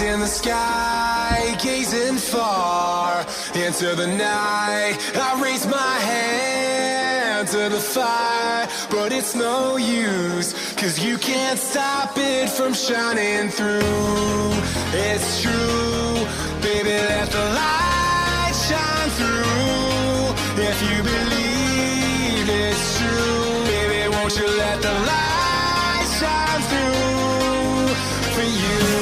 in the sky, gazing far into the night. I raise my hand to the fire, but it's no use, 'cause you can't stop it from shining through. It's true, baby, let the light shine through. If you believe it's true, baby, won't you let the light shine through for you?